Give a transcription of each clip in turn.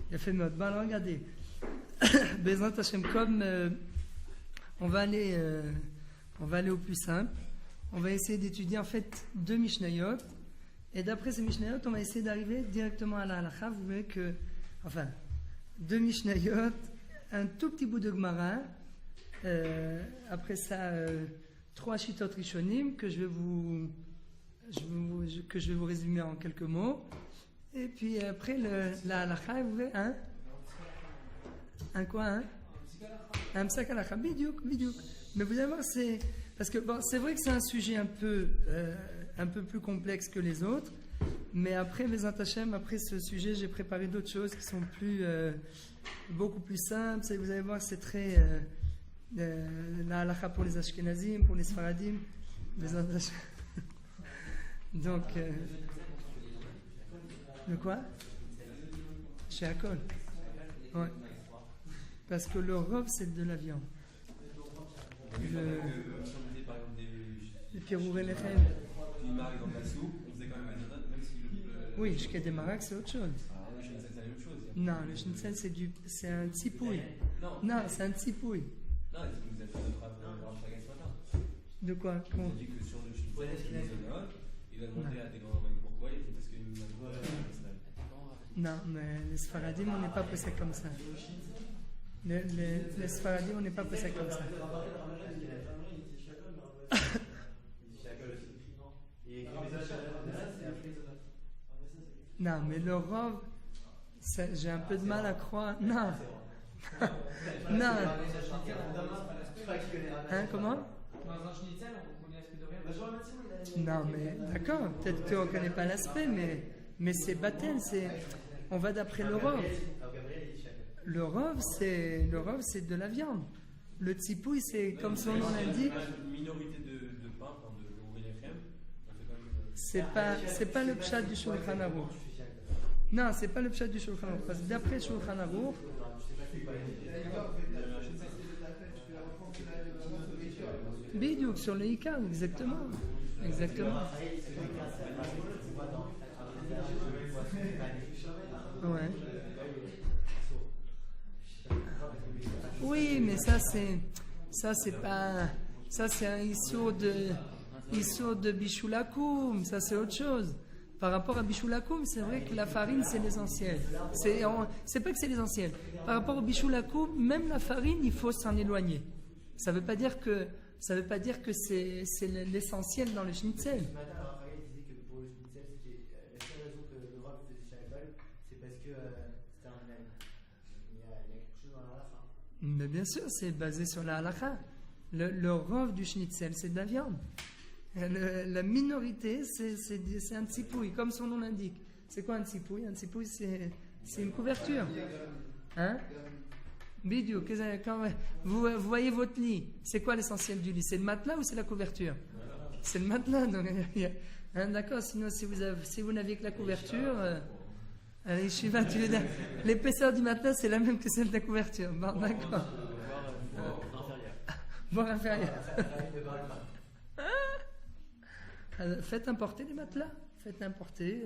Il a fait mode. Bon, alors regardez. Bezrat Hashem, comme on va aller au plus simple. On va essayer d'étudier en fait 2 Mishnayot. Et d'après ces Mishnayot, on va essayer d'arriver directement à la halakha. Vous voyez que, enfin, 2 Mishnayot, un tout petit bout de Gemara. Après ça, 3 Shitot Rishonim que je vais vous résumer en quelques mots. Et puis après, la halakha, vous voyez, hein? Un quoi, hein? Un psak halakha, bidiouk. Mais vous allez voir, parce que bon, c'est vrai que c'est un sujet un peu plus complexe que les autres, mais après Bezrat Hashem, après ce sujet, j'ai préparé d'autres choses qui sont beaucoup plus simples. Et vous allez voir, c'est très la halakha pour les Ashkenazim, pour les Sfaradim, Bezrat Hashem. Donc, de quoi? Chez Akol. Ouais. Parce que le rov, c'est de la viande. Le pirouré lechem. Une marque dans la soupe, on faisait quand même un anode, même si oui, je des marques, c'est autre chose. Ah, le schnitzel, c'est la même chose. Non, le schnitzel, c'est un tsipouille. Non, c'est un tsipouille. Non, vous avez fait notre rapport ce matin. De quoi? On a dit que sur le schnitzel, c'est une anode. Il a demandé à des grands rabbins pourquoi, il dit parce que nous avons non, mais les Sfaradim, on n'est pas posé comme ça. Les Sfaradim, on n'est pas posé comme ça. Non, mais le rov, j'ai un peu de mal à croire. Non. Non. Hein, comment? Dans un schnitzel, on connaît l'aspect de rien. Non, mais d'accord, peut-être qu'on ne connaît pas l'aspect, mais c'est batel, on va d'après le rov. Le rov, c'est de la viande. Le tsipouille, c'est comme son nom l'indique. Une minorité de pain, de l'ouvré-lechem. C'est pas le pshat du Shulchan Aruch. Non, c'est pas le pshat du Shulchan Aruch. Parce que d'après Shulchan Aruch, bidiouk sur le Ikar, exactement. Ouais. Oui, mais ça c'est un issour de Bishulakoum, ça c'est autre chose. Par rapport à Bishulakoum, c'est vrai que la farine c'est l'essentiel. C'est pas que c'est l'essentiel. Par rapport au Bishulakoum, même la farine, il faut s'en éloigner. Ça veut pas dire que c'est l'essentiel dans le schnitzel. Mais bien sûr, c'est basé sur la halakha. Le rov du schnitzel, c'est de la viande. La minorité, c'est un tsipouille, comme son nom l'indique. C'est quoi un tsipouille? Un tsipouille, c'est une couverture. Hein? Bidou, vous voyez votre lit. C'est quoi l'essentiel du lit? C'est le matelas ou c'est la couverture? C'est le matelas. Donc, hein, d'accord, sinon, si vous n'aviez que la couverture... allez, Shiva, l'épaisseur du matelas, c'est la même que celle de la couverture. Bon, d'accord. Voire inférieur. Faites importer les matelas. Faites importer.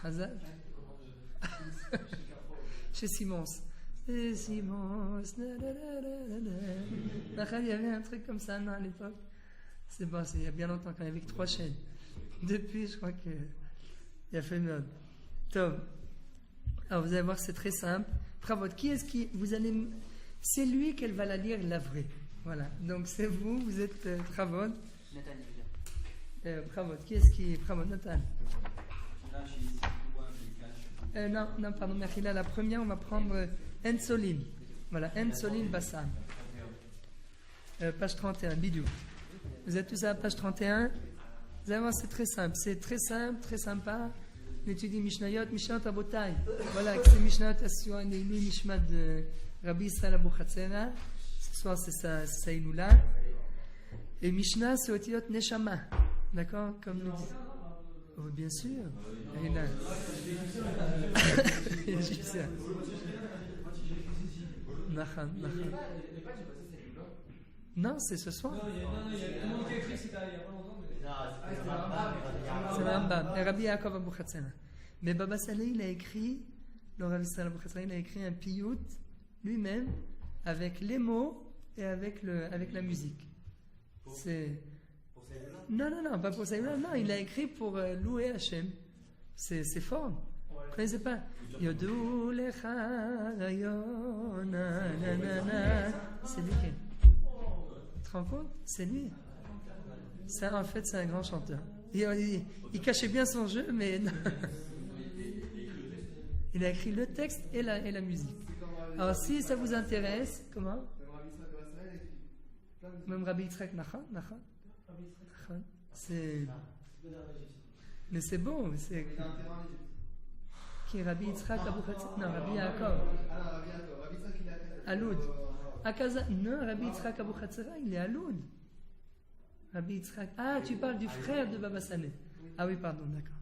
Hazard. Chez Simons. Et Simons. Il y avait un truc comme ça, non, à l'époque. C'est bon, il y a bien longtemps, quand il y avait que 3 chaînes. Depuis, je crois qu'il a fait mode. Tom. Alors vous allez voir, c'est très simple. Pravot, c'est lui qu'elle va la lire, la vraie. Voilà. Donc c'est vous êtes Pravot. Pravot, Pravot, Nathan. Non, pardon, Mechila, la première, on va prendre Ensolin. Voilà, Ensolin Bassam. Page 31, bidou. Vous êtes tous à la page 31. Vous allez voir, c'est très simple, très sympa. On étudie Mishnayot Abotai. Voilà, c'est Mishnayot Asura Neili Mishmat de Rabbi Israël Abou Chatzera. Ce soir, c'est ça Iloula. Et Mishnah, c'est Otiyot Neshama. D'accord? Comme nous dit. Oh, bien sûr. Et là. Égyptien. Nachan. Non, c'est ce soir. C'est le Rambam. Et Rabbi Yaakov Abou Chatzera. Mais Baba Saleh, il a écrit le Rav Israël Abuchatzera, il a écrit un piyut lui-même avec les mots et avec la musique. C'est... Non, pas pour Saïla, non, il a écrit pour louer Hachem. C'est fort. Vous ne connaissez pas? Yodou lecha rayon, nanana. C'est lui qui est. Tu te rends compte? C'est lui. Ça, en fait, c'est un grand chanteur. Il cachait bien son jeu, mais non. Il a écrit le texte et la musique. Alors, si ça vous intéresse, comment? Même Rabbi Yitzhak, Nachan. Mais c'est bon. C'est... Qui est Rabbi Yitzhak Abuchatzera? Non, Rabbi Yaakov. À Loud. Non, Rabbi Yitzhak Abuchatzera, il est à Loud. Rabbi Yitzhak. Ah, tu parles du frère de Baba Saleh. Ah oui, pardon, d'accord.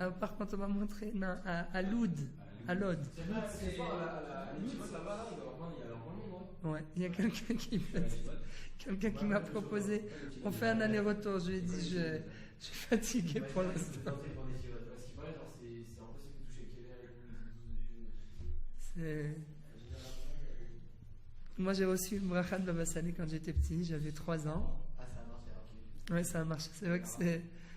Alors, par contre, on va montrer. Non, à Loud. À Lod. Ouais, il y a quelqu'un qui m'a proposé. On fait un aller-retour. Je lui ai dit, je suis fatigué pour l'instant. Moi, j'ai reçu une bracha de Baba Saleh quand j'étais petit. J'avais 3 ans. Ah, ça a marché, ok. Oui, ça a marché. C'est vrai que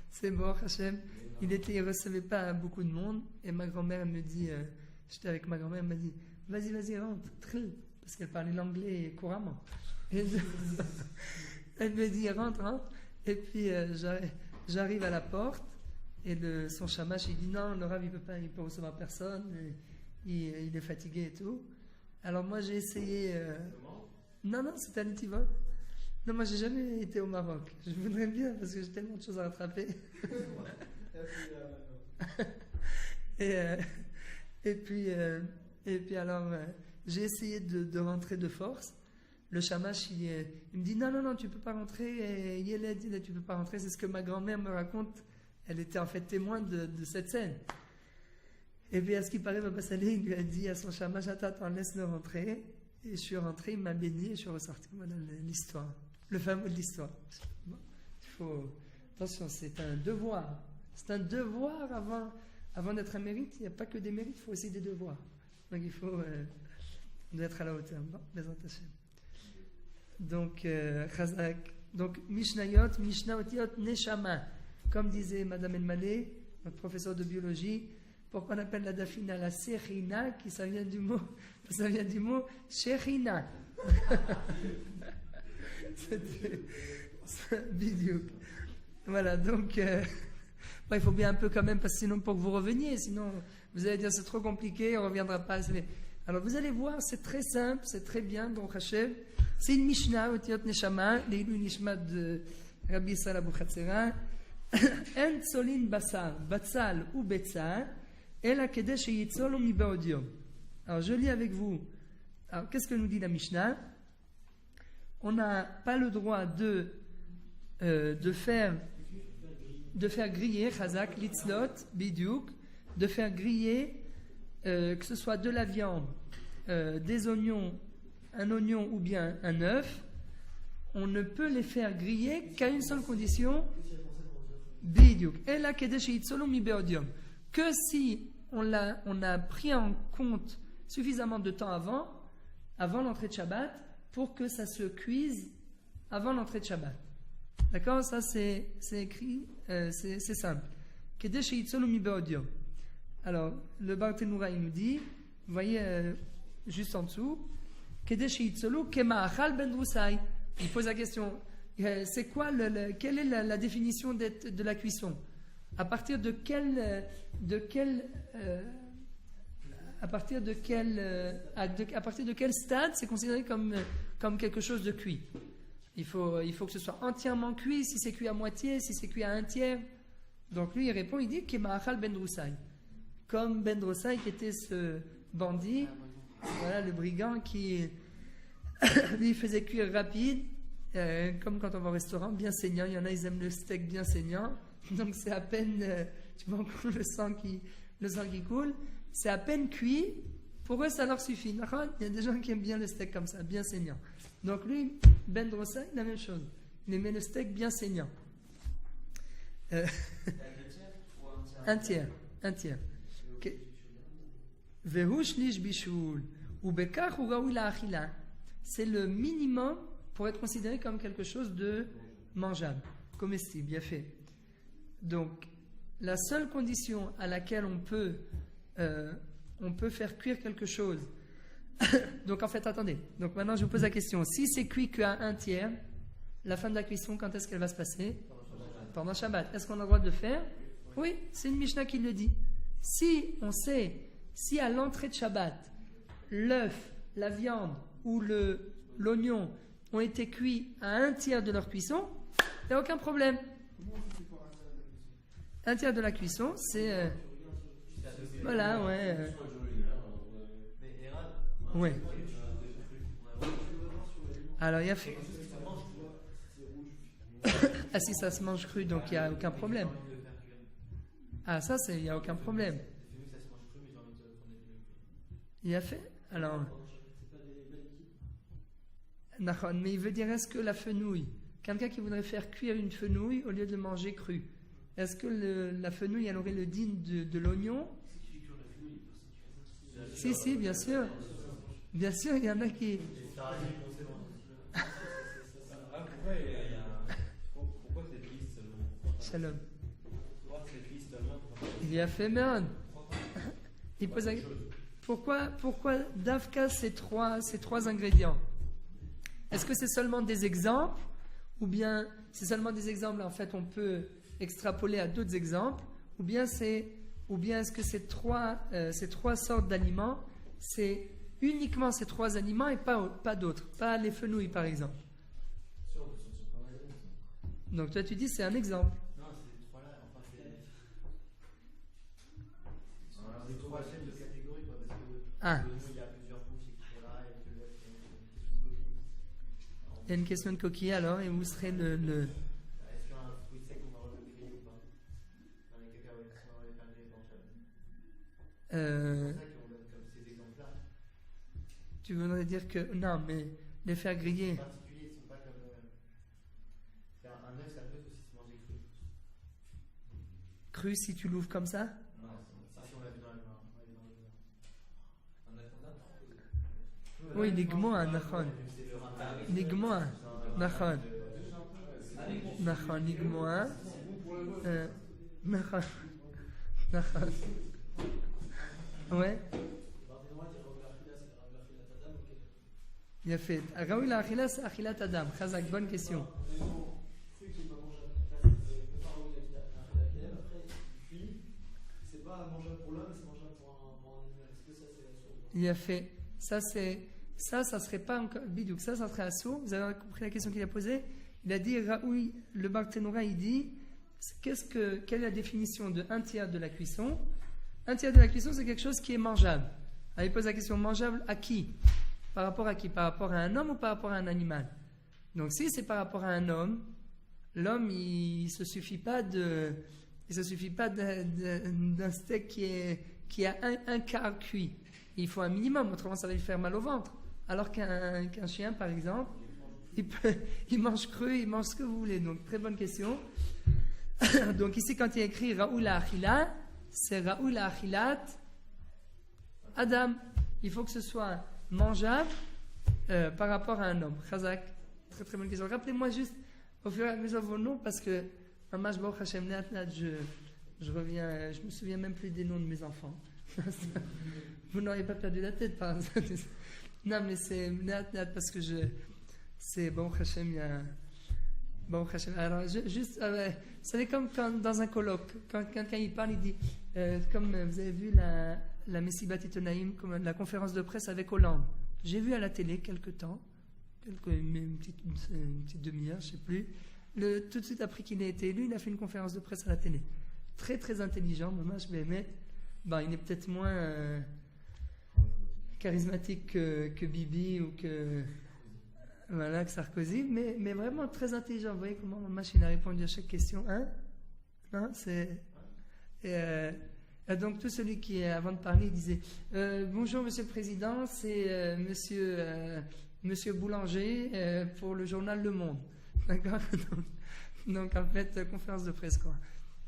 c'est bon, Hachem. Il ne recevait pas beaucoup de monde. Et ma grand-mère me dit, j'étais avec ma grand-mère, elle m'a dit, vas-y, rentre, trill. Parce qu'elle parlait l'anglais couramment. Et elle me dit, rentre. Et puis, j'arrive à la porte. Et son shamash, il dit, non, le Rav, il peut recevoir personne. Il est fatigué et tout. Alors moi, j'ai essayé... Non, c'était à Netivot. Non, moi, j'ai jamais été au Maroc. Je voudrais bien, parce que j'ai tellement de choses à rattraper. Et puis alors, j'ai essayé de rentrer de force. Le shamash, il me dit non, tu peux pas rentrer. Et Yeled, tu peux pas rentrer. C'est ce que ma grand-mère me raconte. Elle était en fait témoin de cette scène. Et puis à ce qui paraît, Baba Saleh, il lui a dit à son shamash, attends, laisse-le rentrer. Et je suis rentré, il m'a béni et je suis ressorti. Voilà l'histoire, le fameux de l'histoire. Bon, attention, c'est un devoir. C'est un devoir avant d'être un mérite. Il n'y a pas que des mérites, il faut aussi des devoirs. Donc il faut être à la hauteur. Bon, Bezrat Hashem. Donc, Chazak. Donc, Mishnayot, Mishnah Otiot, Neshama. Comme disait Madame Elmaleh, notre professeur de biologie, pourquoi on appelle la dafina la Sechina, ça vient du mot Shechina. C'est bidiouk. Voilà, donc il faut bien un peu quand même, parce que sinon pour que vous reveniez, sinon vous allez dire c'est trop compliqué, on ne reviendra pas. Alors vous allez voir, c'est très simple, c'est très bien, donc Hachem, c'est une Mishnah, Otiot Neshama, l'Eilu Nishmat de Rabbi Israël Abuchatzera, En Tsolin Basar, Batzal ou Betzal, Ela Kedesh Yitzol Mi Baodium. Alors je lis avec vous. Alors qu'est-ce que nous dit la Mishnah? On n'a pas le droit de faire griller, chazak, litzlot, bidiouk, de faire griller, que ce soit de la viande, des oignons, un oignon ou bien un œuf. On ne peut les faire griller qu'à une seule condition, bidiouk. Ela kedesh yitzolum mi beodium. Que si on a pris en compte suffisamment de temps avant l'entrée de Shabbat, pour que ça se cuise avant l'entrée de Shabbat. D'accord? Ça, c'est écrit, c'est simple. Kedesh yitzolu mi beodium. Alors, le Barthénoura, il nous dit, vous voyez, juste en dessous, Kedesh yitzolu kema'achal ben drusai. Il pose la question, c'est quoi, quelle est la définition de la cuisson? À partir de quel stade c'est considéré comme quelque chose de cuit? Il faut que ce soit entièrement cuit, si c'est cuit à moitié, si c'est cuit à un tiers. Donc lui il répond, il dit Kema'achal ben drusai. Comme Ben Drusai qui était ce bandit, voilà, le brigand qui lui faisait cuire rapide, comme quand on va au restaurant, bien saignant. Il y en a, ils aiment le steak bien saignant, donc c'est à peine, tu vois encore le sang qui coule. C'est à peine cuit, pour eux ça leur suffit. Il y a des gens qui aiment bien le steak comme ça, bien saignant. Donc lui, Ben Drossaï, la même chose. Il aimait le steak bien saignant. Un tiers. Okay. Vehu shlish bishul. Ou bekach ou raoui la'achila. C'est le minimum pour être considéré comme quelque chose de mangeable, comestible, bien fait. Donc, la seule condition à laquelle on peut faire cuire quelque chose. Donc, en fait, attendez. Donc, maintenant, je vous pose la question. Si c'est cuit qu'à 1/3, la fin de la cuisson, quand est-ce qu'elle va se passer? Pendant Shabbat. Est-ce qu'on a le droit de le faire? Oui, c'est une Mishnah qui le dit. Si on sait, si à l'entrée de Shabbat, l'œuf, la viande ou l'oignon ont été cuits à 1/3 de leur cuisson, il n'y a aucun problème. 1/3 de la cuisson, c'est... voilà, ouais. Ouais. Alors, il y a... ah, si ça se mange cru, donc il n'y a aucun problème. Ah, ça, il n'y a aucun problème. Il a fait? Alors... mais il veut dire, est-ce que la fenouil, quelqu'un qui voudrait faire cuire une fenouil au lieu de le manger cru, est-ce que la fenouil, elle aurait le digne de l'oignon? Si, bien sûr. Bien sûr, il y en a qui... Pourquoi cette liste seulement? Shalom. Pourquoi cette liste seulement? Il y a fait merde. Il pose la... Pourquoi Davka ces trois ingrédients? Est-ce que c'est seulement des exemples? Ou bien c'est seulement des exemples, en fait, on peut extrapoler à d'autres exemples? Ou bien est-ce que ces trois sortes d'aliments, c'est uniquement ces trois aliments et pas d'autres? Pas les fenouilles, par exemple. Donc toi, tu dis c'est un exemple. Non, c'est trois-là. Enfin, c'est trois chaînes de catégories, quoi. Parce que Ah. il y a plusieurs couches, etc. Et que l'œuf, Il y a une question de coquille alors, et où serait le... Est-ce qu'un fruit sec, on va le griller ou pas? Dans les cacahuètes, on va les faire griller dans le Shabbat. C'est pour ça qu'on donne comme ces exemples-là. Tu voudrais dire que... Non, mais les faire griller... En particulier, ils ne sont pas comme... Un œuf, ça peut aussi se manger cru. Cru si tu l'ouvres comme ça? Non, si on l'a vu dans le vin. Oui, nigmoa, nachon. Nigmoa, nachon. Nachon, nigmoa. Nachon. Nachon. Ouais. Il a fait. Raoui la achila, c'est achilat adam. Chazak, bonne question. Il a fait. Ça serait pas encore bidouk. Ça serait assourd. Vous avez compris la question qu'il a posée? Il a dit, Raoui, le Barthénora, il dit, quelle est la définition de 1/3 de la cuisson? 1/3 de la cuisson, c'est quelque chose qui est mangeable. Alors, il pose la question, mangeable à qui? Par rapport à qui? Par rapport à un homme ou par rapport à un animal? Donc, si c'est par rapport à un homme, l'homme, il se suffit pas d'un steak qui a un quart cuit. Il faut un minimum, autrement ça va lui faire mal au ventre. Alors qu'un chien, par exemple, il mange cru, il mange ce que vous voulez. Donc, très bonne question. Donc, ici, quand il y a écrit Raoul Achila, c'est Raoul Achilat Adam. Il faut que ce soit mangeable par rapport à un homme. Chazak, très très bonne question. Rappelez-moi juste au fur et à mesure vos noms, parce que Mamash Baruch Hashem, je reviens, je me souviens même plus des noms de mes enfants. Vous n'auriez pas perdu la tête par exemple. Non, mais c'est parce que c'est Baruch Hashem, il y a Baruch Hashem. Alors, juste, vous savez, comme quand, dans un colloque, quand quelqu'un il parle, il dit, comme vous avez vu la Messibat Itonaïm, comme la conférence de presse avec Hollande. J'ai vu à la télé quelque temps, une petite demi-heure, je ne sais plus. Tout de suite après qu'il ait été élu, il a fait une conférence de presse à la télé. Très très intelligent, moi je l'aimais. Il est peut-être moins charismatique que Bibi ou que Sarkozy, mais vraiment très intelligent. Vous voyez comment ma machine a répondu à chaque question, hein? Non, c'est... donc tout celui qui, avant de parler, disait bonjour Monsieur le Président, c'est Monsieur Boulanger pour le journal Le Monde. D'accord. Donc en fait, conférence de presse quoi.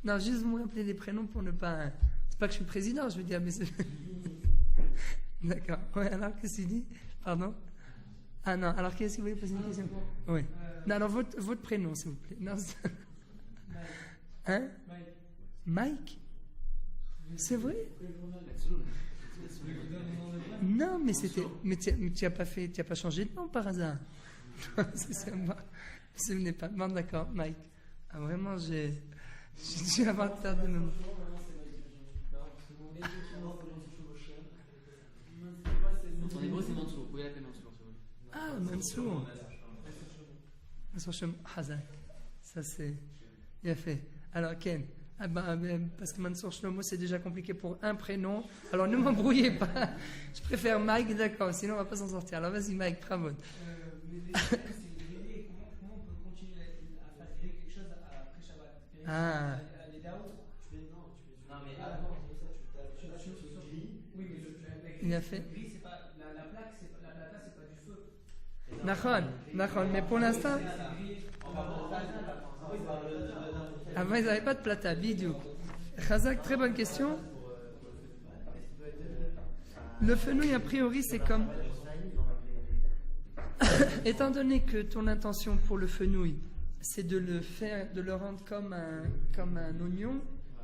Non, juste vous me rappeler des prénoms pour ne pas... C'est pas que je suis président, je veux dire, mais c'est... D'accord. Ouais, alors, qu'est-ce qu'il dit? Pardon? Ah non, alors qu'est-ce que vous voulez poser une question? Oui. Non, alors votre prénom, s'il vous plaît. Non, hein? Mike? C'est vrai? Non, mais c'était. Mais tu n'as pas changé de nom par hasard? Ce n'est pas. Bon, d'accord, Mike. Ah, vraiment, j'ai dû avoir peur de nom. En hébreu, c'est Mansour. Vous pouvez l'appeler Mansour. Ah, Mansour. Mansour Hazak. Ça, c'est. Il a fait. Alors, Ken. Ah ben, parce que Mansour Shlomo, c'est déjà compliqué pour un prénom. Alors, ne m'embrouillez pas. Je préfère Mike, d'accord. Sinon, on ne va pas s'en sortir. Alors, vas-y, Mike, bravo. Comment on peut continuer à faire griller quelque chose après Shabbat? Ah. Les daoud, Tu mets non, mais Ah, avant, c'est ça, tu grilles. oui, mais Il a fait. le gris, c'est pas la plaque, c'est pas la plaque, c'est pas du feu. Nachon, mais pour l'instant, avant ils n'avaient pas de plata, bidou. Khazak, très bonne question. Le fenouil, a priori, c'est comme. Étant donné que ton intention pour le fenouil, c'est de le rendre comme un oignon,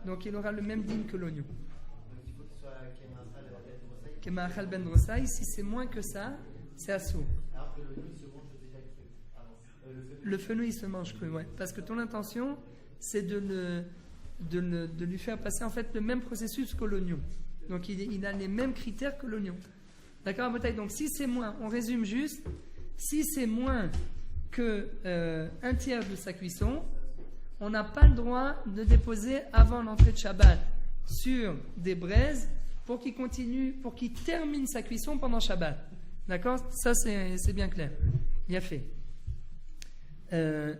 donc il aura le même dîme que l'oignon. Donc il faut qu'il soit Kemahal ben Rosaï, si c'est moins que ça, c'est assaut. alors que l'oignon il se mange déjà cru avant. Le fenouil il se mange cru, ouais. Parce que ton intention, c'est de lui faire passer en fait le même processus que l'oignon. Donc il a les mêmes critères que l'oignon. D'accord, Botaï? Donc si c'est moins, on résume juste, si c'est moins que un tiers de sa cuisson, on n'a pas le droit de déposer avant l'entrée de Shabbat sur des braises pour qu'il termine sa cuisson pendant Shabbat. D'accord? Ça c'est bien clair. Bien fait.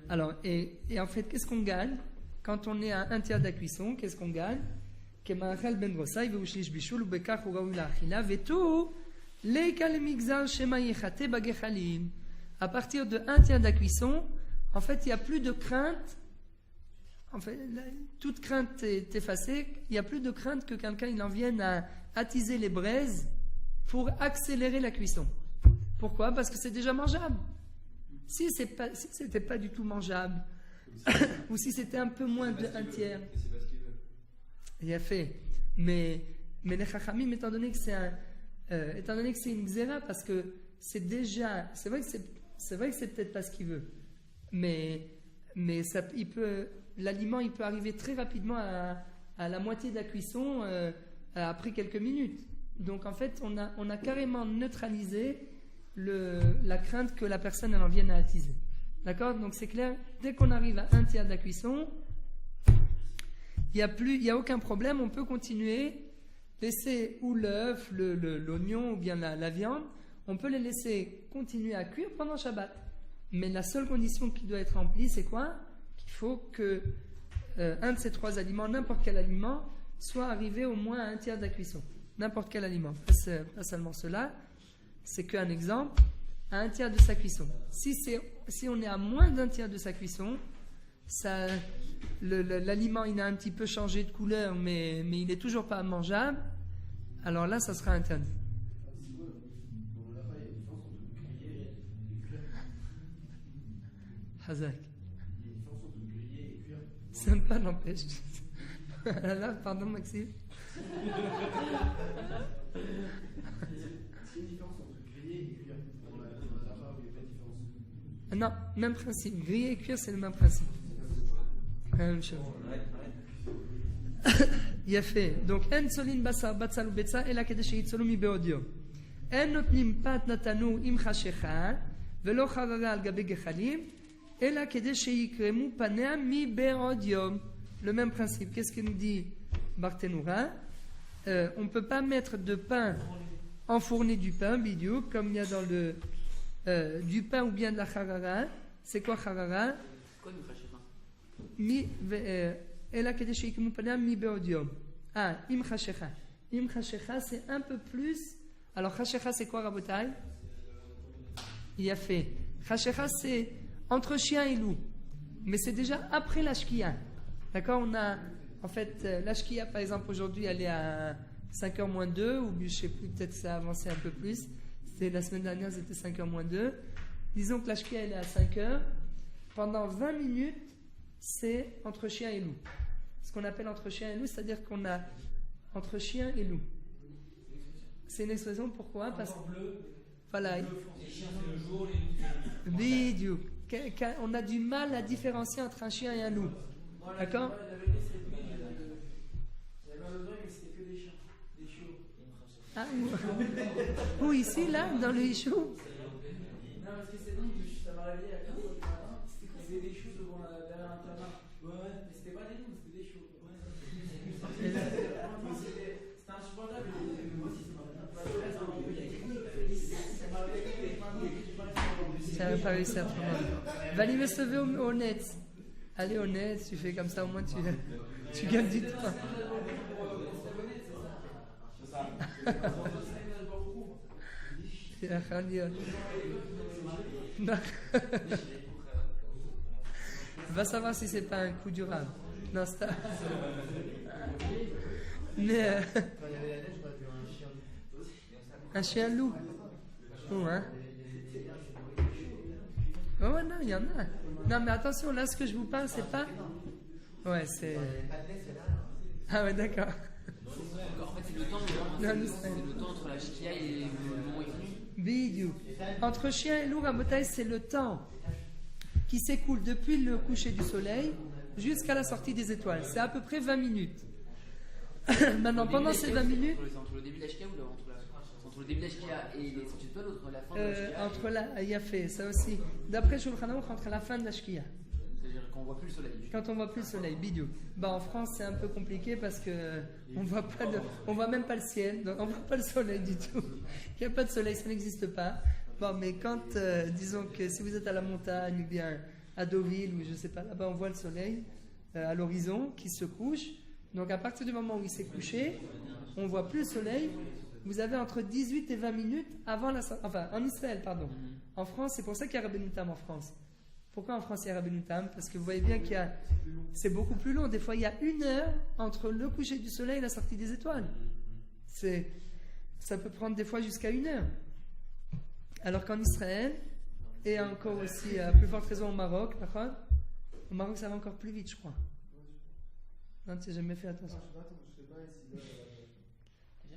Alors, et en fait, qu'est-ce qu'on gagne quand on est à un tiers de la cuisson? Qu'est-ce qu'on gagne? À partir de un tiers de la cuisson, en fait, il n'y a plus de crainte. En fait, toute crainte est effacée. Il n'y a plus de crainte que quelqu'un il en vienne à attiser les braises pour accélérer la cuisson. Pourquoi? Parce que c'est déjà mangeable. Si c'était pas du tout mangeable, ou si c'était un peu moins d'un tiers, C'est pas ce qu'il veut. il a fait. Mais les chachamim, étant donné que c'est une xéra, parce que c'est déjà, c'est vrai que c'est peut-être pas ce qu'il veut, mais ça, l'aliment il peut arriver très rapidement à la moitié de la cuisson après quelques minutes. Donc en fait, on a carrément neutralisé la crainte que la personne elle en vienne à attiser. D'accord? Donc c'est clair, dès qu'on arrive à un tiers de la cuisson, il n'y a aucun problème, on peut continuer, laisser ou l'œuf, l'oignon ou bien la viande, on peut les laisser continuer à cuire pendant Shabbat. Mais la seule condition qui doit être remplie, c'est quoi? Qu'il faut que un de ces trois aliments, n'importe quel aliment, soit arrivé au moins à un tiers de la cuisson. N'importe quel aliment, pas seulement cela. C'est qu'un exemple, à un tiers de sa cuisson. Si on est à moins d'un tiers de sa cuisson, l'aliment il a un petit peu changé de couleur, mais il n'est toujours pas mangeable, alors là, ça sera interdit. Hazak. Ça ne pas l'empêche. Là, pardon, Maxime. Non, même principe. Griller et cuire, c'est le même principe. La même chose. Il a fait. Donc, en solin basar batzal ou betza, ela kede sheitzolu mi beodio. En notnim pat natanu im chashecha, velo charara al gabe gechalim, ela kede sheikremu panea mi beodio. Le même principe. Qu'est-ce qu'il nous dit Barthénoura? On ne peut pas mettre de pain, enfourner du pain, bidou, comme il y a dans le du pain ou bien de la charara. C'est quoi charara? Quoi nous fâcher Ela kede sheikremu panea mi beodio. Ah, im chashecha. Im chashecha, c'est un peu plus. Alors, chashecha, c'est quoi, Rabotai? Il a fait. Chashecha, c'est entre chien et loup. Mais c'est déjà après la shkia. D'accord? On a, en fait, la shkia, par exemple, aujourd'hui, elle est à 5h moins 2, ou je ne sais plus, peut-être ça a avancé un peu plus. C'était la semaine dernière, c'était 5h moins 2. Disons que la shkia elle est à 5h. Pendant 20 minutes, c'est entre chien et loup. Ce qu'on appelle entre chien et loup, c'est-à-dire qu'on a entre chien et loup. C'est une expression, pourquoi? Parce que voilà. Les chiens c'est le jour, les loups c'est la nuit. Vidéo. On a du mal à différencier entre un chien et un loup. D'accord? Ah, où ici, là, dans le Hichou? Non, parce que c'est bon, ça m'a réveillé à 4h du matin. C'était des choux devant derrière un canard. Ouais, mais c'était pas des loups, c'était des choux. C'était insupportable. Moi aussi, ça m'a pas réussi à prendre. Va aller me sauver au net. Allez au net, tu fais comme ça, au moins tu gagnes du temps. Va savoir si c'est pas un coup durable. Non, c'est pas. Mais un chien loup. Oh, hein? Oh, ouais, non, il y en a. Non, mais attention, là, ce que je vous parle, c'est pas. Ouais, c'est. Ah, ouais, d'accord. En fait, c'est le temps, c'est le temps entre la shkia et le moment venu. Bidou. Entre chien et loup, Rabotai, c'est le temps qui s'écoule depuis le coucher du soleil jusqu'à la sortie des étoiles. C'est à peu près 20 minutes. Maintenant, pendant ces 20 minutes. C'est entre le début de la shkia ou entre le début de la shkia et les sorties d'étoiles, entre la fin de la shkia? Entre la. Il y a fait ça aussi. D'après Shulchan Aruch, entre la fin de la shkia. C'est-à-dire quand on voit plus le soleil. Quand on voit plus le soleil, bidou. Bah en France c'est un peu compliqué parce que on voit même pas le ciel, donc on voit pas le soleil du tout. Il n'y a pas de soleil, ça n'existe pas. Bon, mais quand disons que si vous êtes à la montagne ou bien à Deauville ou je sais pas, là-bas on voit le soleil à l'horizon qui se couche. Donc à partir du moment où il s'est couché, on voit plus le soleil. Vous avez entre 18 et 20 minutes avant la sortie. Enfin, en Israël, pardon. En France, c'est pour ça qu'il y a Rabbeinu Tam en France. Pourquoi en France il y a Rabbeinu Tam? Parce que vous voyez bien c'est beaucoup plus long. Des fois, il y a 1 heure entre le coucher du soleil et la sortie des étoiles. Ça peut prendre des fois jusqu'à 1 heure. Alors qu'en Israël, et encore aussi, à plus forte raison au Maroc, au Maroc, ça va encore plus vite, je crois. Non, tu n'as jamais fait attention.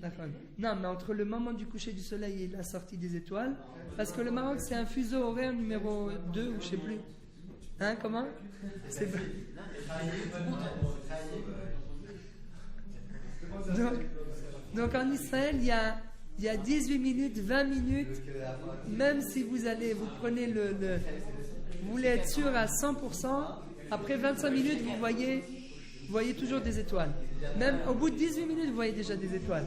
D'accord. Non, mais entre le moment du coucher du soleil et la sortie des étoiles, parce que le Maroc c'est un fuseau horaire numéro 2 ou je sais plus. Hein, comment? C'est donc en Israël, il y a 18 minutes, 20 minutes, même si vous prenez vous voulez être sûr à 100%, après 25 minutes, vous voyez toujours des étoiles. Même au bout de 18 minutes, vous voyez déjà des étoiles.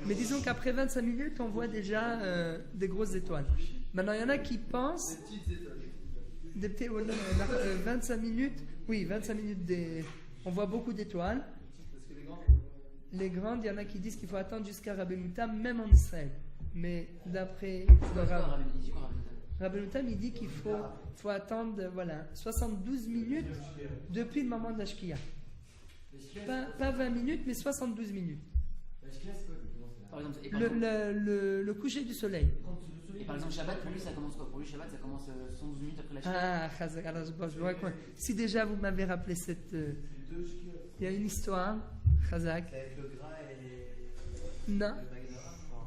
Mais disons qu'après 25 minutes, on voit déjà des grosses étoiles. Maintenant, il y en a qui pensent... 25 minutes, oui, 25 minutes, on voit beaucoup d'étoiles. Les grandes, il y en a qui disent qu'il faut attendre jusqu'à Rabbeinu Tam, même en Israël. Mais d'après Rabbeinu Tam, il dit qu'il faut attendre 72 minutes depuis le moment de la shkia. Pas 20 minutes, mais 72 minutes. Par exemple, Le coucher du soleil. Et par exemple, Shabbat, pour lui, ça commence quoi? Pour lui, Shabbat, ça commence 72 minutes après la shkia. Ah, Chazak, alors je vous raconte. Si déjà vous m'avez rappelé cette. Il y a une histoire, Chazak. Avec le grain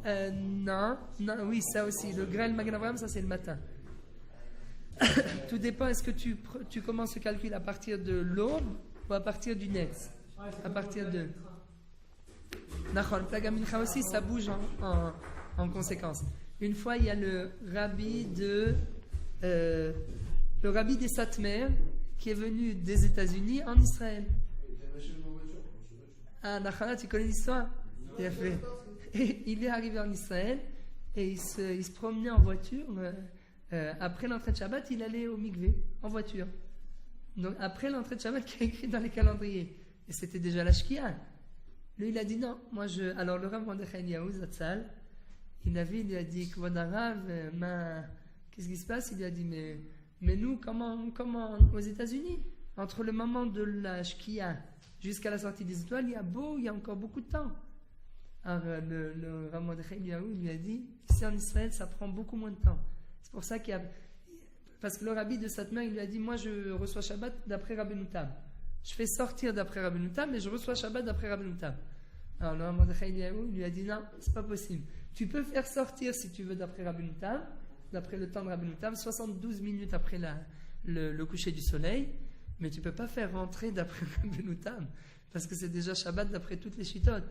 et non, oui, ça aussi. Le grain et le Magen Avraham, ça c'est le matin. Tout dépend, est-ce que tu commences le calcul à partir de l'aube ou à partir du Netz? À partir de. Nachon, Plaga Mincha aussi, ça bouge en conséquence. Une fois, il y a le rabbi des Satmar qui est venu des États-Unis en Israël. Ah, Nachon, tu connais l'histoire? Il a fait. Et il est arrivé en Israël et il se promenait en voiture. Après l'entrée de Shabbat, il allait au mikvé en voiture. Donc après l'entrée de Shabbat qui est écrit dans les calendriers. Et c'était déjà la shkia. Lui, il a dit non. Alors le Rav Mordechai Eliyahu Zatzal, il lui a dit, Kvod Harav, qu'est-ce qui se passe? Il lui a dit, mais nous, comment aux États-Unis, entre le moment de la shkia jusqu'à la sortie des étoiles, il y a encore beaucoup de temps. Alors, le Rav Mordechai Eliyahu lui a dit, ici en Israël, ça prend beaucoup moins de temps. C'est pour ça parce que le rabbi de Satmar, il lui a dit, moi je reçois Shabbat d'après Rabbeinu Tam. Je fais sortir d'après Rabbeinu Tam, mais je reçois Shabbat d'après Rabbeinu Tam. Alors le Rav Mordechai Eliyahu lui a dit, non, c'est pas possible. Tu peux faire sortir, si tu veux, d'après Rabbeinu Tam, d'après le temps de Rabbeinu Tam, 72 minutes après le coucher du soleil, mais tu peux pas faire rentrer d'après Rabbeinu Tam, parce que c'est déjà Shabbat d'après toutes les shittot.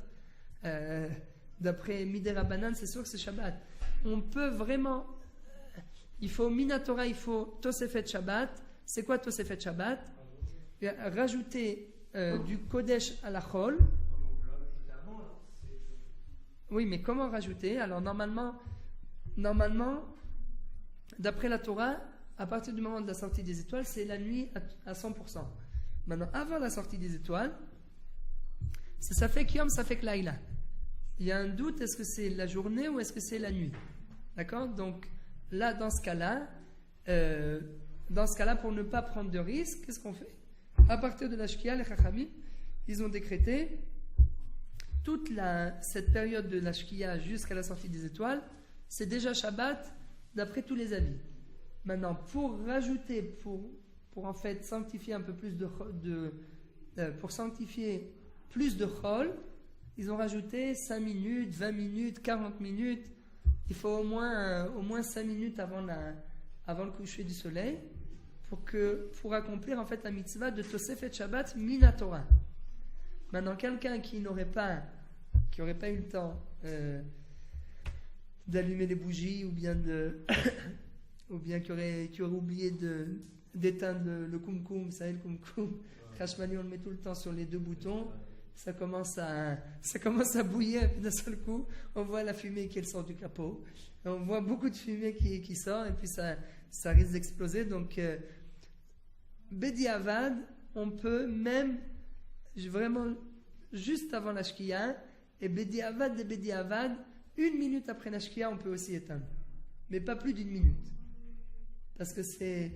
D'après Midei Rabbanan, c'est sûr que c'est Shabbat. On peut vraiment, il faut Minatora, il faut Tosefet Shabbat. C'est quoi Tosefet Shabbat? Rajouter du Kodesh à la Chol. Oui, mais comment rajouter? Alors normalement, d'après la Torah, à partir du moment de la sortie des étoiles, c'est la nuit à 100%. Maintenant, avant la sortie des étoiles, ça fait Kiyom, ça fait Laïla. Il y a un doute, est-ce que c'est la journée ou est-ce que c'est la nuit? D'accord? Donc là, dans ce cas-là, pour ne pas prendre de risque, qu'est-ce qu'on fait? À partir de la Shkia, les Chachamim, ils ont décrété toute cette période de la Shkia jusqu'à la sortie des étoiles, c'est déjà Shabbat d'après tous les avis. Maintenant, pour rajouter, pour en fait sanctifier un peu plus pour sanctifier plus de chol, ils ont rajouté 5 minutes, 20 minutes, 40 minutes. Il faut au moins 5 minutes avant le coucher du soleil pour accomplir en fait la mitzvah de Tosefet Shabbat Minatora. Maintenant, quelqu'un qui n'aurait pas eu le temps d'allumer les bougies ou bien qui aurait oublié d'éteindre le kumkum, vous savez le kumkum, Khashmani, on le met tout le temps sur les 2 boutons. Ça commence à bouillir et puis d'un seul coup, on voit la fumée qui sort du capot. Et on voit beaucoup de fumée qui sort et puis ça risque d'exploser. Donc, Bedi Avad, on peut même vraiment juste avant la Shkia et Bedi Avad, 1 minute après la Shkia, on peut aussi éteindre. Mais pas plus d'1 minute. Parce que c'est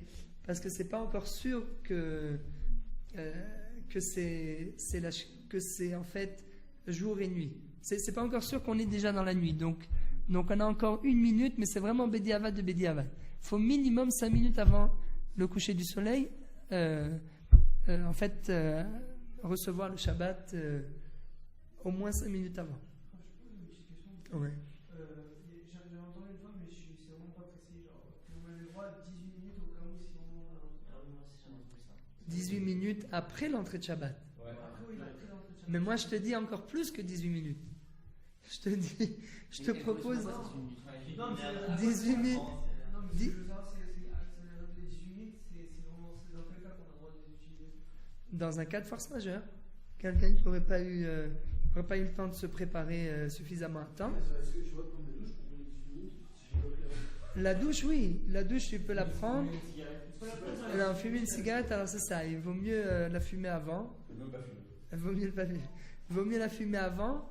pas encore sûr que c'est en fait jour et nuit. C'est pas encore sûr qu'on est déjà dans la nuit. Donc on a encore 1 minute, mais c'est vraiment Bedi Avad de Bedi Avad. Il faut minimum 5 minutes avant le coucher du soleil, recevoir le Shabbat au moins 5 minutes avant. Ouais. J'avais entendu une fois, mais c'est vraiment pas précis. On a le droit à 18 minutes au cas où si on... 18 minutes après l'entrée de Shabbat. Ouais. Après, oui, après l'entrée de Shabbat. Mais moi, je te dis encore plus que 18 minutes. Je te propose 18 minutes. Non, mais ce que je veux savoir, c'est les 18 minutes, c'est dans quel cas qu'on a le droit de les utiliser? Dans un cas de force majeure. Quelqu'un qui n'aurait pas eu le temps de se préparer suffisamment à temps. Est-ce que tu vas prendre la douche pour les 18 minutes si j'ai pas pris La douche, oui. La douche, tu peux la prendre. Alors, fumer une cigarette, alors c'est ça. Il vaut mieux la fumer avant. Il vaut mieux la fumer avant,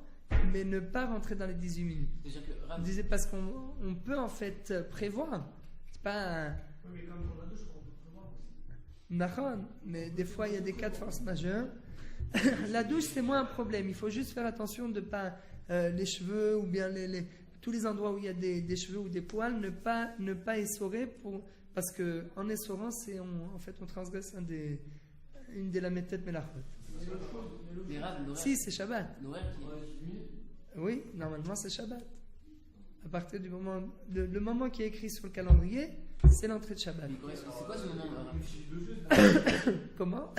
mais ne pas rentrer dans les 18 minutes. Parce qu'on peut en fait prévoir. C'est pas Oui, mais comme pour la douche, on peut prévoir aussi. Mais des fois, il y a des cas de force majeure. La douche, c'est moins un problème. Il faut juste faire attention de pas les cheveux ou bien tous les endroits où il y a des cheveux ou des poils, ne pas essorer parce que en essorant, on transgresse une des lamétètes melachot. Si, c'est Shabbat. Oui, normalement c'est Shabbat. À partir du moment, le moment qui est écrit sur le calendrier, c'est l'entrée de Shabbat. C'est quoi ce moment? Comment?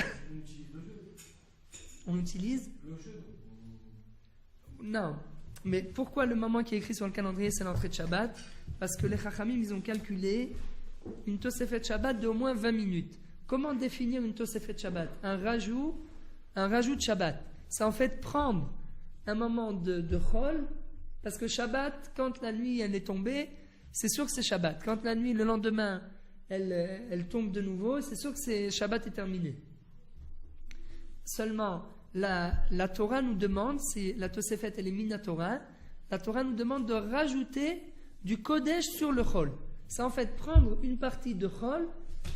On utilise Non. Mais pourquoi le moment qui est écrit sur le calendrier, c'est l'entrée de Shabbat? Parce que les Chachamim, ils ont calculé une Tosefet Shabbat d'au moins 20 minutes. Comment définir une Tosefet Shabbat? Un rajout de Shabbat. C'est en fait prendre un moment de chol, parce que Shabbat, quand la nuit elle est tombée, c'est sûr que c'est Shabbat. Quand la nuit, le lendemain, elle tombe de nouveau, c'est sûr que Shabbat est terminé. Seulement, la Torah nous demande, c'est la Tosefet, elle est Minatora, la Torah nous demande de rajouter du Kodesh sur le Chol. C'est en fait prendre une partie de Chol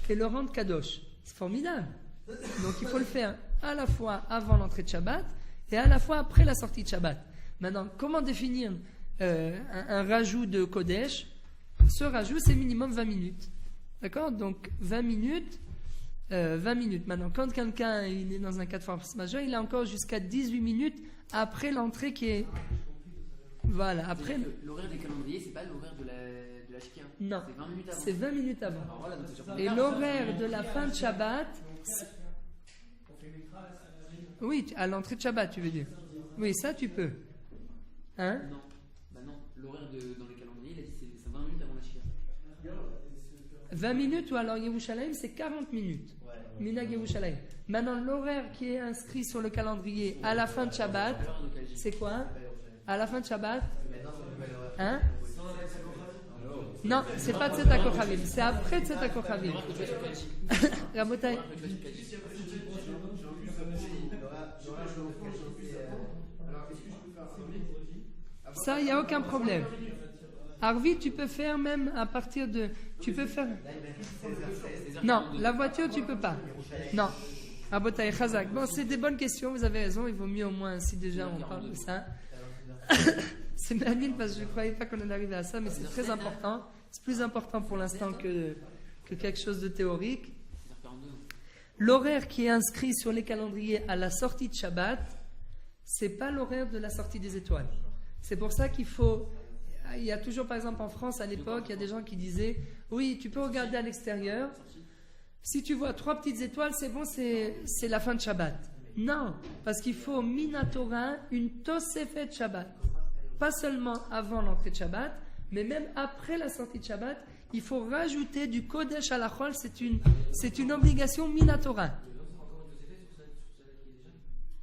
et le rendre Kadosh. C'est formidable. Donc il faut le faire à la fois avant l'entrée de Shabbat et à la fois après la sortie de Shabbat. Maintenant, comment définir un rajout de Kodesh? Ce rajout, c'est minimum 20 minutes. D'accord? Donc, 20 minutes. Maintenant, quand quelqu'un il est dans un cas de force majeure, il a encore jusqu'à 18 minutes après l'entrée qui est... Voilà, après... L'horaire des calendriers, c'est pas l'horaire de la Shkia. Non, C'est 20 minutes avant. c'est 20 minutes avant. Alors voilà, donc c'est sur- Et l'horaire de la fin de Shabbat... Oui, à l'entrée de Shabbat, tu veux dire. Oui, ça, tu peux. Hein? Non, bah non. L'horaire dans les calendriers, il a dit c'est 20 minutes avant la Shkia. 20 minutes ou alors Yerushalayim, c'est 40 minutes. Minag Yerushalayim. Maintenant, l'horaire qui est inscrit sur le calendrier à la fin de Shabbat, c'est quoi? À la fin de Shabbat? Hein? Non, c'est pas Tzeta Kochavim, c'est après Tzeta Kochavim. Rabotai. Ça, il n'y a aucun problème. Arvi, tu peux faire même à partir de... Tu peux faire... Non, la voiture, tu peux pas. Non. Rabotai, Chazak. Bon, c'est des bonnes questions, vous avez raison. Il vaut mieux au moins, si déjà on parle de ça. C'est magnifique parce que je ne croyais pas qu'on en arrivait à ça, mais c'est très important. C'est plus important pour l'instant que quelque chose de théorique. L'horaire qui est inscrit sur les calendriers à la sortie de Shabbat, c'est pas l'horaire de la sortie des étoiles. C'est pour ça qu'il faut... Il y a toujours, par exemple, en France, à l'époque, il y a des gens qui disaient « Oui, tu peux regarder à l'extérieur. Si tu vois 3 petites étoiles, c'est bon, c'est la fin de Shabbat. » Non, parce qu'il faut Minatora, une Tosefet Shabbat. Pas seulement avant l'entrée de Shabbat, mais même après la sortie de Shabbat, il faut rajouter du Kodesh à la Chol, c'est une obligation Minatora.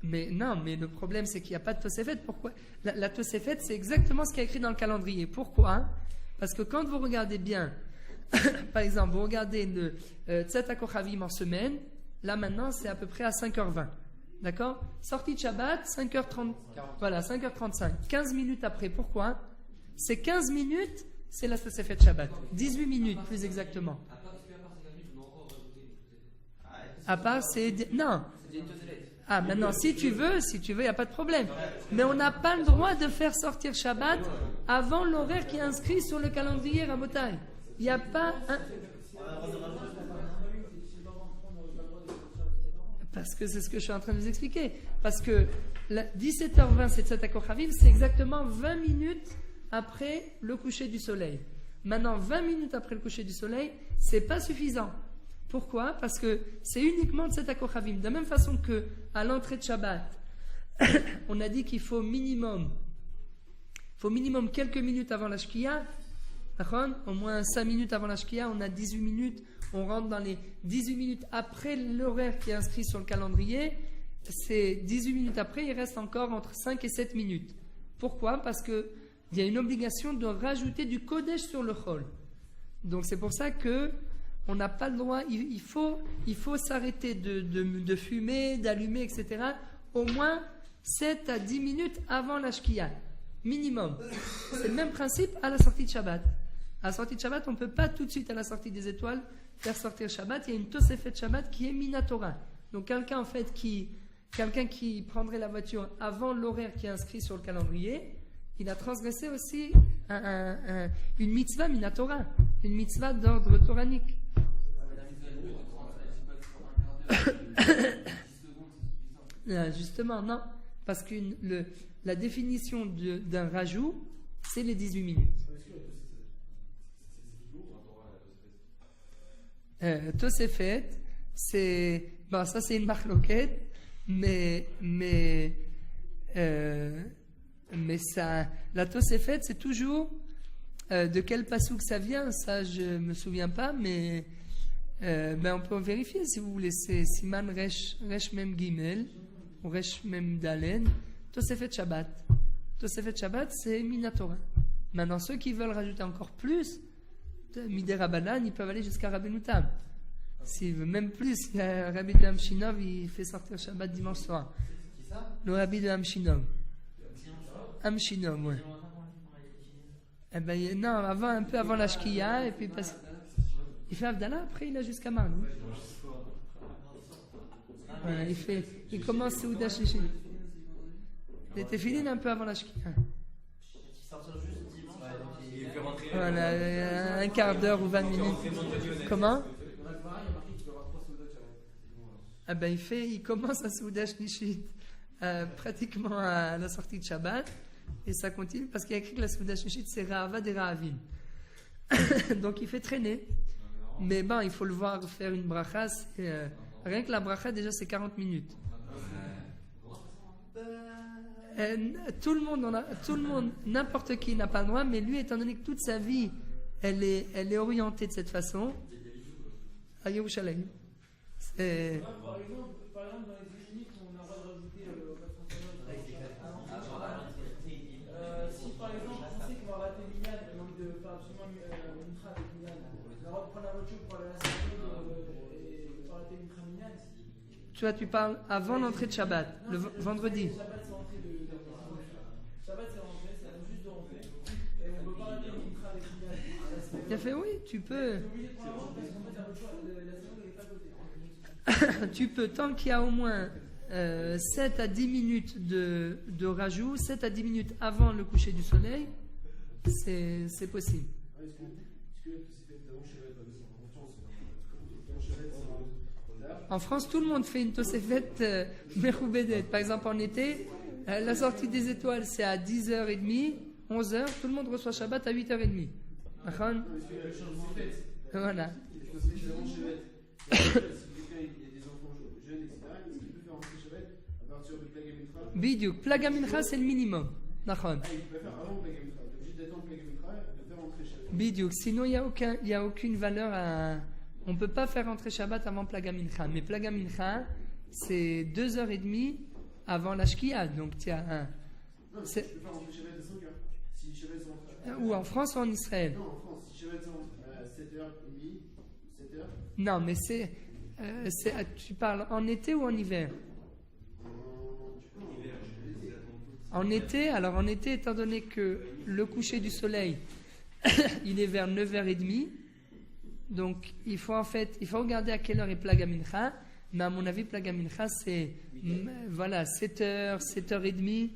Mais non, mais le problème c'est qu'il n'y a pas de Tosefet. Pourquoi? La Tosefet, c'est exactement ce qui est écrit dans le calendrier. Pourquoi? Parce que quand vous regardez bien, par exemple, vous regardez le Tzeta Kochavim en semaine, là maintenant c'est à peu près à 5h20. D'accord? Sortie de Shabbat, 5h30, voilà, 5h35. 15 minutes après. Pourquoi? C'est 15 minutes, c'est la Tosefet Shabbat. 18 minutes, plus exactement. À part, c'est... Non. Ah, maintenant, si tu veux, il n'y a pas de problème. Mais on n'a pas le droit de faire sortir Shabbat avant l'horaire qui est inscrit sur le calendrier Rabotai. Il n'y a pas un... Parce que c'est ce que je suis en train de vous expliquer. Parce que 17h20, c'est Tzeta Kochavim, c'est exactement 20 minutes après le coucher du soleil. Maintenant, 20 minutes après le coucher du soleil, c'est pas suffisant. Pourquoi? Parce que c'est uniquement Tzeta Kochavim. De la même façon que à l'entrée de Shabbat, on a dit qu'il faut minimum quelques minutes avant la Shkia. Au moins 5 minutes avant la Shkia, on a 18 minutes. On rentre dans les 18 minutes après l'horaire qui est inscrit sur le calendrier. C'est 18 minutes après, il reste encore entre 5 et 7 minutes. Pourquoi? Parce qu'il y a une obligation de rajouter du Kodesh sur le Chol. Donc c'est pour ça que on n'a pas le droit, il faut s'arrêter de fumer, d'allumer, etc. au moins 7 à 10 minutes avant la Shkia. Minimum. C'est le même principe à la sortie de Shabbat. À la sortie de Shabbat, on ne peut pas tout de suite à la sortie des étoiles faire sortir Shabbat. Il y a une Tosefet Shabbat qui est Minatora. Donc quelqu'un qui prendrait la voiture avant l'horaire qui est inscrit sur le calendrier, il a transgressé aussi une mitzvah Minatora, une mitzvah d'ordre toranique. Justement, non. Parce que la définition d'un rajout, c'est les 18 minutes. Tosefet, ça c'est une marloquette, mais ça, la Tosefet, c'est toujours de quel pasouk ça vient, ça je me souviens pas, mais on peut vérifier si vous voulez. C'est Siman Resh Mem Gimel ou Resh Mem Dalen, Tosefet Shabbat. Tosefet Shabbat, c'est Minatora. Maintenant, ceux qui veulent rajouter encore plus, Midé Rabbanan, ils peuvent aller jusqu'à Rabbeinu Tam. S'ils veulent même plus, il y a Rabbi de Hamshinov, il fait sortir Shabbat dimanche soir. Le Rabbi de Hamshinov. Hamshinov, ouais. Non, un peu avant la Shkia, et puis il fait Avdallah, après il a jusqu'à Marnou. Voilà, il commence Seuda Shlishi. Les téfilines un peu avant la shkia. Qui sortir juste dimanche. Il fait rentrer. Voilà, un quart d'heure ou 20 minutes. Comment? Dans la Gemara, il y a marqué qu'il peut y avoir 3 soldats Shabbat. Ah ben il commence à Souda Shnishit pratiquement à la sortie de Shabbat et ça continue parce qu'il y a écrit que la Souda Shnishit c'est Rahava des Rahavim. Donc il fait traîner. Mais bon, il faut le voir faire une bracha. Rien que la bracha déjà c'est 40 minutes. Tout le monde, n'importe qui n'a pas le droit, mais lui, étant donné que toute sa vie, elle est orientée de cette façon, à Yerushalayim. Par exemple, dans les uniques, on a le droit de rajouter le si par exemple, on sait qu'on va rater Minyan, donc de faire absolument Mincha avec Minyan, on a le droit de prendre la voiture pour aller à la sortie et de pas rater Mincha Minyan. Tu vois, tu parles avant l'entrée de Shabbat, le vendredi. Shabbat, c'est rentré de Shabbat, c'est rentré, c'est juste de rentrer. Et on ne peut pas rater Mincha avec Minyan. Il a fait oui, tu peux. C'est obligé de prendre avant parce qu'en fait, la voiture, la seconde, elle n'est pas à côté. Tu peux, tant qu'il y a au moins 7 à 10 minutes de rajout, 7 à 10 minutes avant le coucher du soleil, c'est possible. Est-ce que c'est fait d'avant Shabbat en France? D'avant Shabbat, c'est tard. En France, tout le monde fait une Tosefet Mechoubedet. Par exemple, en été, la sortie des étoiles, c'est à 10h30, 11h. Tout le monde reçoit Shabbat à 8h30. D'accord? Voilà. Est-ce que c'est d'avant Shabbat? Si quelqu'un il y a des enfants jeunes, etc., est-ce qu'il peut faire rentrer Shabbat à partir de Plaga Mincha? Bidiouk. Plaga Mincha, c'est le minimum. D'accord. Ah, il peut faire avant Plaga Mincha. Il est obligé d'attendre Plaga Mincha et de faire rentrer Shabbat. Bidiouk. Sinon, il n'y a aucune valeur à. On ne peut pas faire rentrer Shabbat avant Plaga Mincha. Mais Plaga Mincha, c'est 2h30 avant la Shkia. Donc, tu as un. Non, je peux faire rentrer Shabbat à 5h. Si Shabbat rentre. Ou en France ou en Israël? Non, en France. Si Shabbat rentre à 7h30, 7h. Non, mais tu parles en été ou en hiver? En été, alors en été, étant donné que le coucher du soleil, il est vers 9h30, donc il faut regarder à quelle heure est Plaga Mincha, mais à mon avis, Plaga Mincha, c'est 7h, 7h30.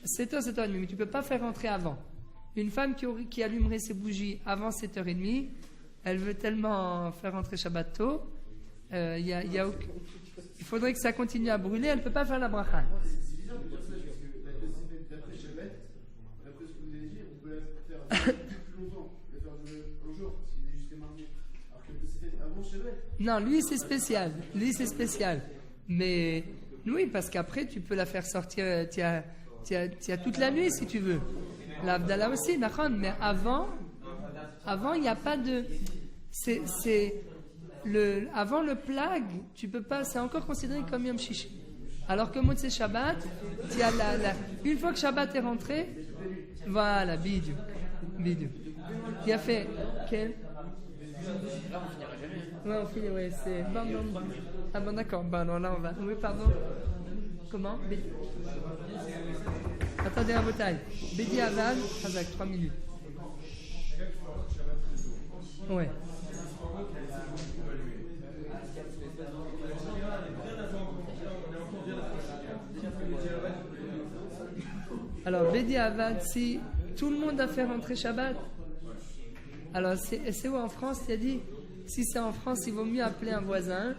7h, 7h30, mais tu ne peux pas faire rentrer avant. Une femme qui allumerait ses bougies avant 7h30, elle veut tellement faire rentrer Shabbat tôt, il faudrait que ça continue à brûler, elle ne peut pas faire la bracha. C'est bizarre de dire ça parce que d'après Shabbat, d'après ce que vous avez dit, on peut la faire plus longtemps, la faire durer un jour, s'il est jusqu'à mardi. Alors que c'est fait avant Shabbat. Non, lui c'est spécial. Mais oui, parce qu'après tu peux la faire sortir, tu as toute la nuit si tu veux. L'Abdallah aussi, d'accord, mais avant il n'y a pas de. Avant le plague, tu peux pas, c'est encore considéré comme Yom Shishi. Alors que Motzei Shabbat, tu as une fois que Shabbat est rentré, voilà, bidou. Qui a fait quel? Là, on finirait jamais. Ouais, on finit, ouais, c'est. Bon. Ah bon, d'accord, bon, là on va. Oui, pardon. Comment? Attendez un bataille. Bédi Aval, avec 3 minutes. Ouais. Alors, Bédi Aval, si tout le monde a fait rentrer Shabbat, alors c'est où en France? Il a dit, si c'est en France, il vaut mieux appeler un voisin.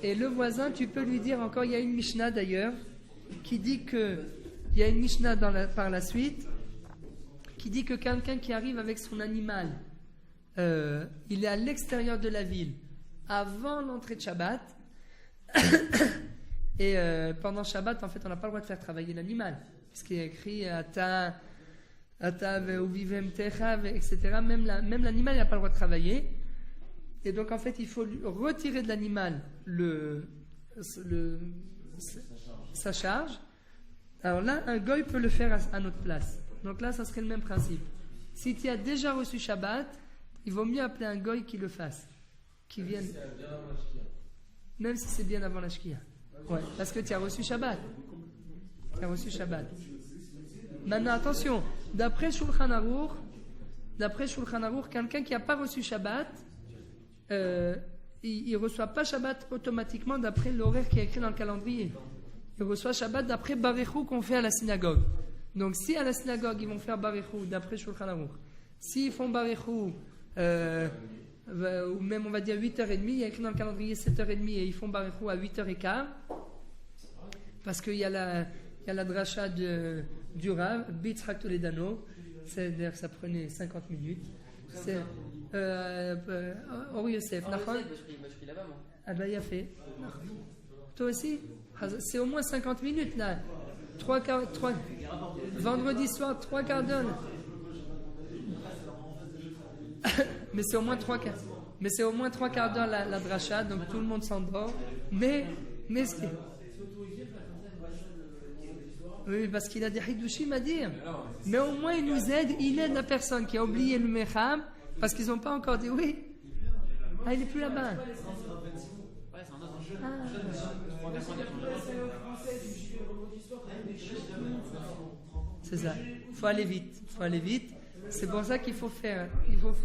Et le voisin, tu peux lui dire encore, il y a une Mishnah d'ailleurs, qui dit que, il y a une Mishnah par la suite, qui dit que quelqu'un qui arrive avec son animal, il est à l'extérieur de la ville, avant l'entrée de Shabbat, et pendant Shabbat, en fait, on n'a pas le droit de faire travailler l'animal, puisqu'il est écrit Ata vevivem techa, etc. Même l'animal, il n'a pas le droit de travailler. Et donc, en fait, il faut retirer de l'animal sa charge. Alors là, un goy peut le faire à notre place. Donc là, ça serait le même principe. Si tu as déjà reçu Shabbat, il vaut mieux appeler un goy qui le fasse. Qui vienne. Même si c'est bien avant la Shkia. Ouais, parce que tu as reçu Shabbat. Maintenant, attention. D'après Shulchan Aruch, quelqu'un qui n'a pas reçu Shabbat, il ne reçoit pas Shabbat automatiquement d'après l'horaire qui est écrit dans le calendrier. il reçoit Shabbat d'après Barichou qu'on fait à la synagogue. Donc si à la synagogue ils vont faire Barichou d'après Shulchan Aruch, s'ils font Barichou, ou même on va dire 8h30, il y a écrit dans le calendrier 7h30 et ils font Barichou à 8h15, parce qu'il y a la dracha du Rav, Bitzhak Toledano, c'est-à-dire que ça prenait 50 minutes. C'est Or Yosef, Moi, je prie là-bas, moi. ah ben il a fait. Toi aussi? C'est au moins 50 minutes là. Vendredi soir, 3 quarts d'heure. Mais c'est au moins 3 quarts. Mais c'est au moins 3 quarts d'heure la dracha, donc tout le monde s'endort. Mais ce qui... Oui, parce qu'il a des hidushim à dire. Mais au moins il nous aide, il aide la personne qui a oublié le mecham, parce qu'ils n'ont pas encore dit oui. Ah, il n'est plus là-bas. C'est ça. Il faut aller vite. C'est pour ça qu'il faut faire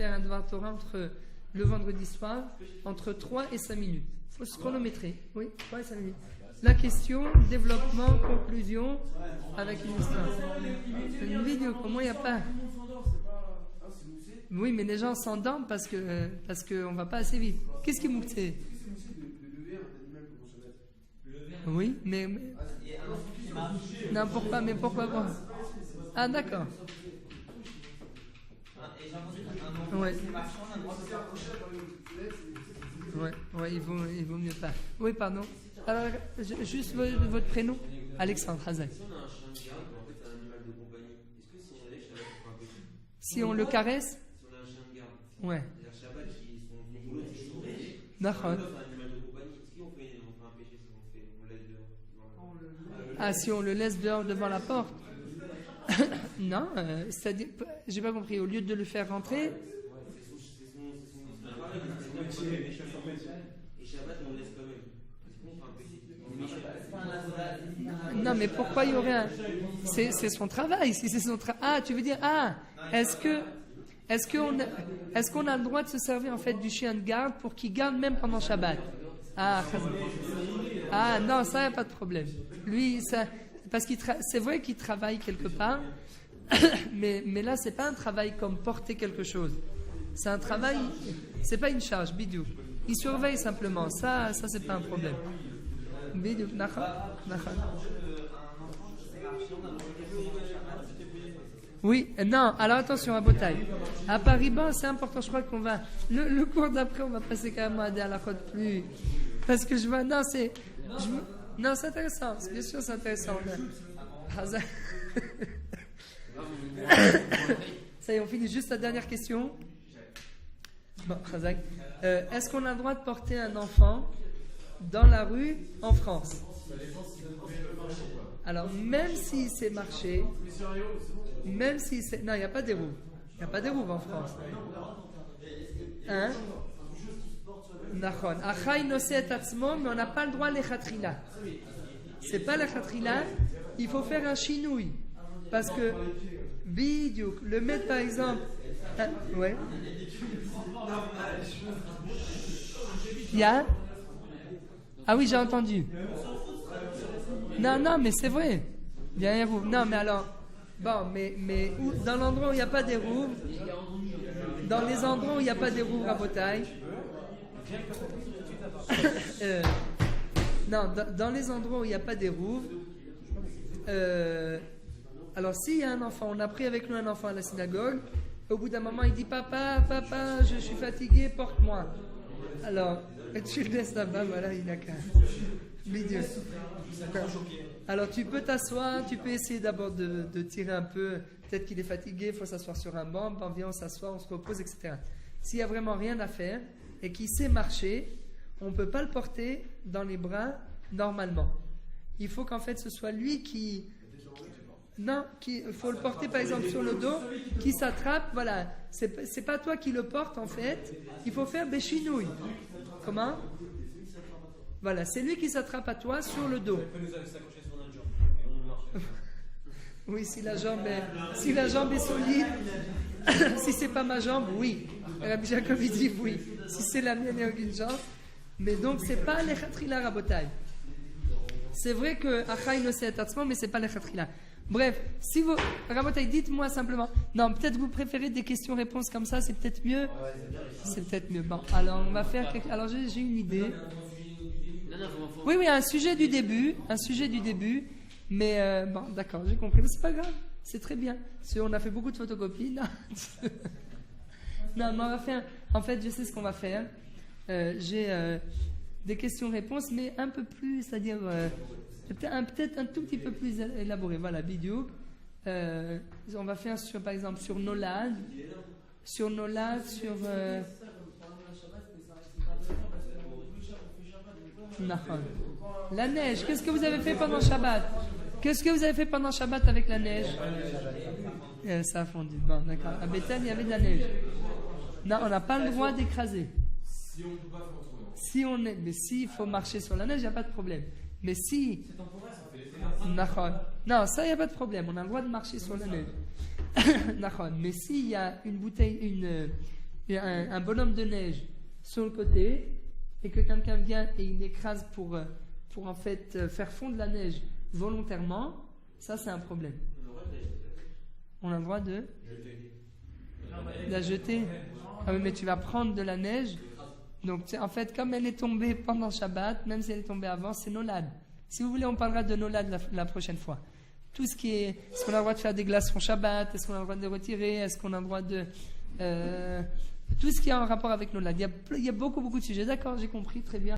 un devoir Torah entre le vendredi soir, entre 3 et 5 minutes. Il faut se chronométrer. Oui, 3 et 5 minutes. La question, développement, conclusion, avec une histoire. Une vidéo, comment il n'y a pas... Oui, mais les gens s'endorment parce qu'on ne va pas assez vite. Qu'est-ce qui moukse? Oui, mais... Non, pourquoi? Mais pourquoi pas? Ah, d'accord. Ouais. Ouais, il vaut mieux pas. Oui, pardon. Alors, juste votre prénom? Alexandre Hazak. Si on le caresse? Ouais. D'accord. Ah, si on le laisse dehors devant la porte? Non, c'est-à-dire, j'ai pas compris. Au lieu de le faire rentrer? Non, mais pourquoi il y aurait un... C'est son travail. Si c'est son ah, tu veux dire, est-ce qu'on a le droit de se servir en fait du chien de garde pour qu'il garde même pendant Shabbat? Ah non, ça, il n'y a pas de problème. Lui, ça, parce c'est vrai qu'il travaille quelque part, mais là, c'est pas un travail comme porter quelque chose. C'est un travail, c'est pas une charge, bidou. Il surveille simplement. Ça, c'est pas un problème. Bidou, nachon. Oui, non, alors attention à Botaï. À Paris-Bas, c'est important, je crois qu'on va... Le cours d'après, on va passer carrément à des halakhot plus... Parce que je vois... Non, c'est... Non, c'est intéressant, bien sûr, c'est intéressant. Ça y est, on finit juste la dernière question. Bon, Khazak. Est-ce qu'on a le droit de porter un enfant dans la rue en France? Alors, même s'il sait marcher... Même si c'est... Non, il n'y a pas des roues. Il n'y a pas des roues en France. Hein? Nachon. Achai noset atzmo, mais on n'a pas le droit à l'echatrila. C'est pas l'echatrila. Il faut faire un chinouille. Parce que, bidiouk, le mettre par exemple... ouais. Il y a... Ah oui, j'ai entendu. Non, mais c'est vrai. Il y a un roue. Non, mais alors... Bon, mais dans l'endroit où il n'y a pas des roues, dans les endroits où il n'y a pas des roues à Botaï, non, dans les endroits où il n'y a pas des roues, alors s'il y a un enfant, on a pris avec nous un enfant à la synagogue, au bout d'un moment il dit papa, je suis fatigué, porte-moi. Alors, tu le laisses là-bas, voilà, il n'a qu'un milieu. Alors tu peux t'asseoir, tu peux essayer d'abord de tirer un peu, peut-être qu'il est fatigué, il faut s'asseoir sur un banc, viens on s'assoit, on se repose, etc. S'il n'y a vraiment rien à faire et qu'il sait marcher, on ne peut pas le porter dans les bras normalement. Il faut qu'en fait ce soit lui qui... Non, il faut le porter par exemple sur le dos, qui s'attrape, voilà. C'est pas toi qui le porte en fait, il faut faire des chinouilles. Comment? Voilà, c'est lui qui s'attrape à toi sur le dos. Oui, si la jambe est solide, si c'est pas ma jambe, oui. Rabbi Jacob il dit oui. Si c'est la mienne et aucune jambe, mais donc c'est pas l'echatrila rabotai. C'est vrai que Achai no se'et atzmo, mais c'est pas lechatchila. Bref, si vous, Rabotai, dites-moi simplement. Non, peut-être vous préférez des questions-réponses comme ça, c'est peut-être mieux. C'est peut-être mieux. Bon, alors on va faire. Alors j'ai une idée. Oui, un sujet du début, mais bon, d'accord, j'ai compris, mais c'est pas grave, c'est très bien. On a fait beaucoup de photocopies, non, non, mais on va faire. En fait, je sais ce qu'on va faire. J'ai des questions-réponses, mais un peu plus, c'est-à-dire peut-être un tout petit peu plus élaboré. Voilà, bidou. On va faire par exemple sur Nolad, sur. La neige, qu'est-ce que vous avez fait pendant Shabbat avec la neige? Ça a fondu. Bon, d'accord. À Bethel, il y avait de la neige. Non, on n'a pas le droit d'écraser. Si on peut pas faire autrement. Mais s'il faut marcher sur la neige, il n'y a pas de problème. Mais si. C'est temporaire, ça fait l'effet. Non, ça, il n'y a pas de problème. On a le droit de marcher sur la neige. Mais s'il y a une bouteille, un bonhomme de neige sur le côté, et que quelqu'un vient et il écrase pour en fait faire fondre la neige volontairement, ça c'est un problème. On a le droit de la jeter. Ah oui, mais tu vas prendre de la neige. Donc en fait, comme elle est tombée pendant Shabbat, même si elle est tombée avant, c'est Nolad. Si vous voulez, on parlera de Nolad la prochaine fois. Tout ce qui est qu'on a le droit de faire des glaçons Shabbat, est-ce qu'on a le droit de les retirer, est-ce qu'on a le droit de tout ce qui a un rapport avec Nolad. Il y a beaucoup de sujets. D'accord, j'ai compris, très bien.